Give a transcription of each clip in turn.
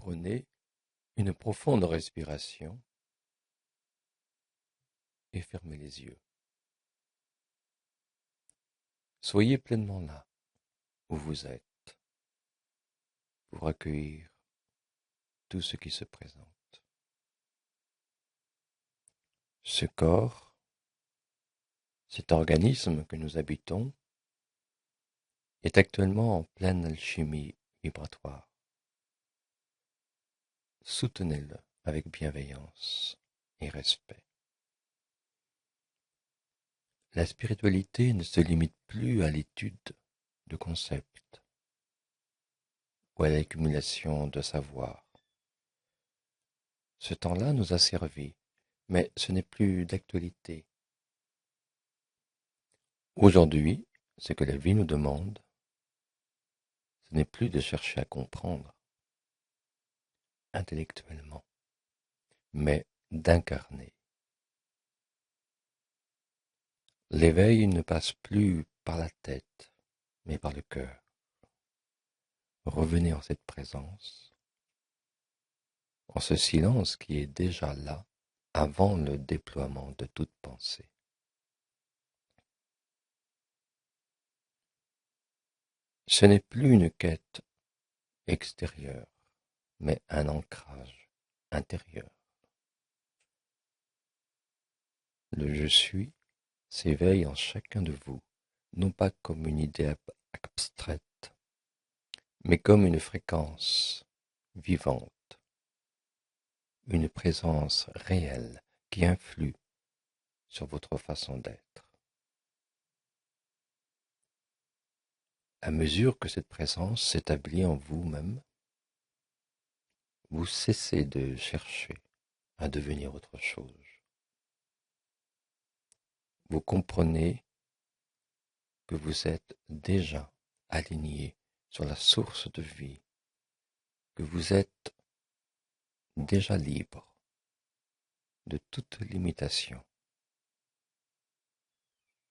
Prenez une profonde respiration et fermez les yeux. Soyez pleinement là où vous êtes pour accueillir tout ce qui se présente. Ce corps, cet organisme que nous habitons, est actuellement en pleine alchimie vibratoire. Soutenez-le avec bienveillance et respect. La spiritualité ne se limite plus à l'étude de concepts ou à l'accumulation de savoir. Ce temps-là nous a servi, mais ce n'est plus d'actualité. Aujourd'hui, ce que la vie nous demande, ce n'est plus de chercher à comprendre intellectuellement, mais d'incarner. L'éveil ne passe plus par la tête, mais par le cœur. Revenez en cette présence, en ce silence qui est déjà là avant le déploiement de toute pensée. Ce n'est plus une quête extérieure, mais un ancrage intérieur. Le je suis s'éveille en chacun de vous, non pas comme une idée abstraite, mais comme une fréquence vivante, une présence réelle qui influe sur votre façon d'être. À mesure que cette présence s'établit en vous-même, vous cessez de chercher à devenir autre chose. Vous comprenez que vous êtes déjà aligné sur la source de vie, que vous êtes déjà libre de toute limitation,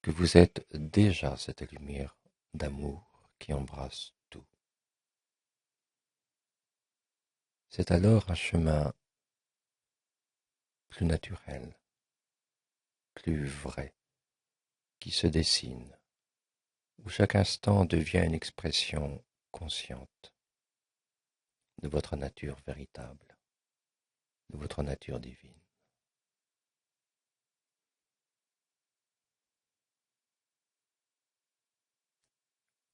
que vous êtes déjà cette lumière d'amour qui embrasse tout. C'est alors un chemin plus naturel, plus vrai, qui se dessine, où chaque instant devient une expression consciente de votre nature véritable, de votre nature divine.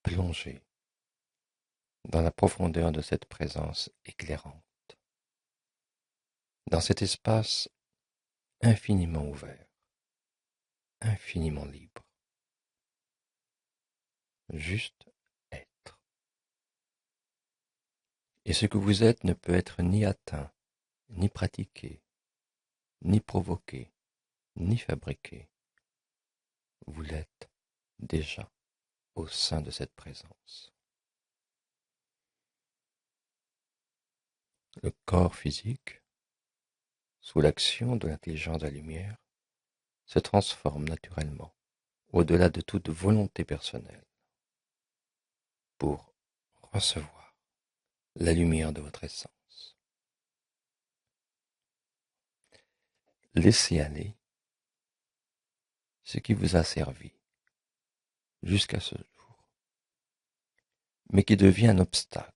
Plongez dans la profondeur de cette présence éclairante, dans cet espace infiniment ouvert, infiniment libre, juste être. Et ce que vous êtes ne peut être ni atteint, ni pratiqué, ni provoqué, ni fabriqué. Vous l'êtes déjà au sein de cette présence. Le corps physique, sous l'action de l'intelligence de la lumière, se transforme naturellement, au-delà de toute volonté personnelle, pour recevoir la lumière de votre essence. Laissez aller ce qui vous a servi jusqu'à ce jour, mais qui devient un obstacle,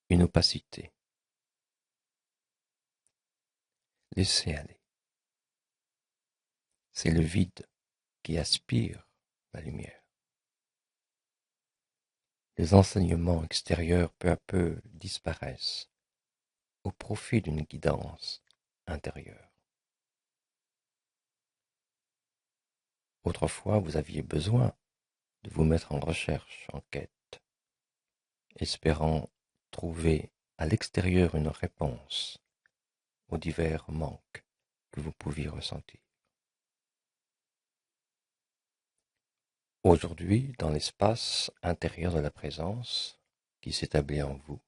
une opacité. Laissez aller. C'est le vide qui aspire la lumière. Les enseignements extérieurs peu à peu disparaissent au profit d'une guidance intérieure. Autrefois, vous aviez besoin de vous mettre en recherche, en quête, espérant trouver à l'extérieur une réponse aux divers manques que vous pouviez ressentir. Aujourd'hui, dans l'espace intérieur de la présence qui s'établit en vous,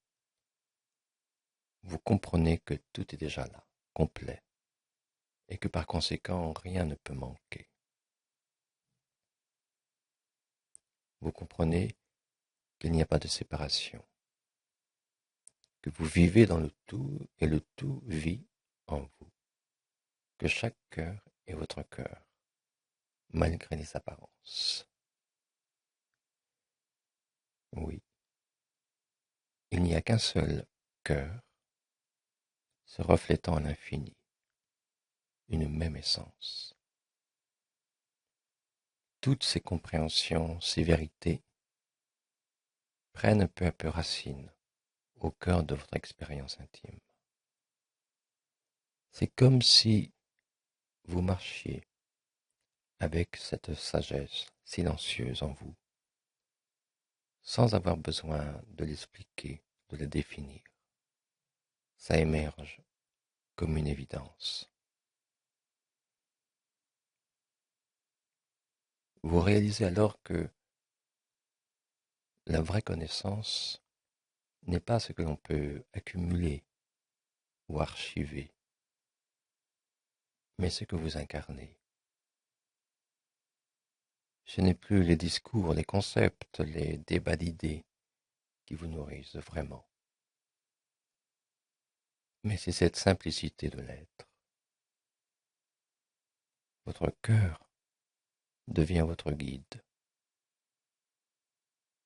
vous comprenez que tout est déjà là, complet, et que par conséquent, rien ne peut manquer. Vous comprenez qu'il n'y a pas de séparation, que vous vivez dans le tout et le tout vit en vous, que chaque cœur est votre cœur, malgré les apparences. Oui, il n'y a qu'un seul cœur se reflétant à l'infini, une même essence. Toutes ces compréhensions, ces vérités, prennent peu à peu racine au cœur de votre expérience intime. C'est comme si vous marchiez avec cette sagesse silencieuse en vous, sans avoir besoin de l'expliquer, de la définir. Ça émerge comme une évidence. Vous réalisez alors que la vraie connaissance n'est pas ce que l'on peut accumuler ou archiver, mais ce que vous incarnez. Ce n'est plus les discours, les concepts, les débats d'idées qui vous nourrissent vraiment, mais c'est cette simplicité de l'être. Votre cœur devient votre guide.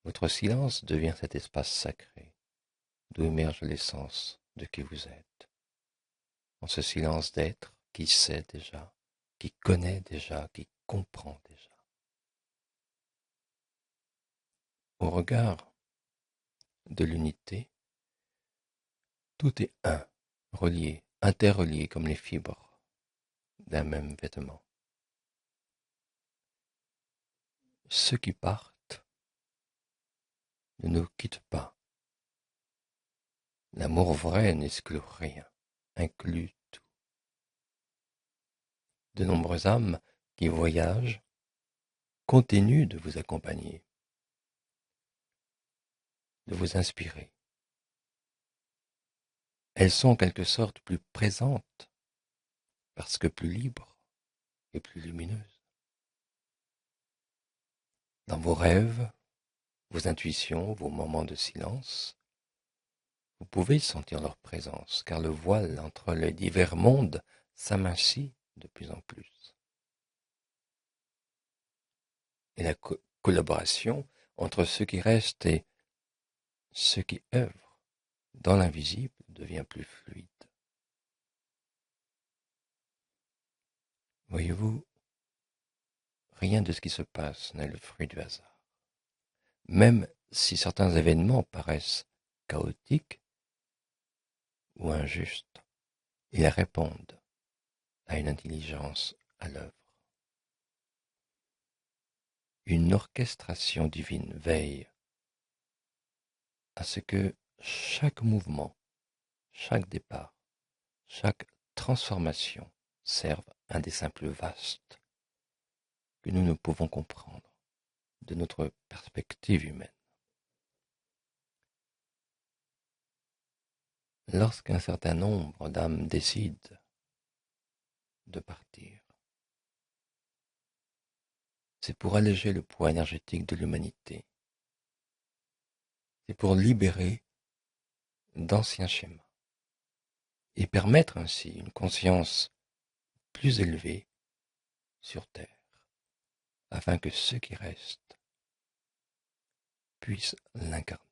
Votre silence devient cet espace sacré d'où émerge l'essence de qui vous êtes. En ce silence d'être qui sait déjà, qui connaît déjà, qui comprend déjà. Au regard de l'unité, tout est un, relié, interrelié comme les fibres d'un même vêtement. Ceux qui partent ne nous quittent pas. L'amour vrai n'exclut rien, inclut tout. De nombreuses âmes qui voyagent continuent de vous accompagner, de vous inspirer. Elles sont en quelque sorte plus présentes parce que plus libres et plus lumineuses. Dans vos rêves, vos intuitions, vos moments de silence, vous pouvez sentir leur présence car le voile entre les divers mondes s'amincit de plus en plus. Et la collaboration entre ceux qui restent et ceux qui œuvrent dans l'invisible devient plus fluide. Voyez-vous, rien de ce qui se passe n'est le fruit du hasard. Même si certains événements paraissent chaotiques ou injustes, ils répondent à une intelligence à l'œuvre. Une orchestration divine veille à ce que chaque mouvement, chaque départ, chaque transformation serve un des simples vastes que nous ne pouvons comprendre de notre perspective humaine. Lorsqu'un certain nombre d'âmes décident de partir, c'est pour alléger le poids énergétique de l'humanité. C'est pour libérer d'anciens schémas et permettre ainsi une conscience plus élevée sur Terre, afin que ceux qui restent puissent l'incarner.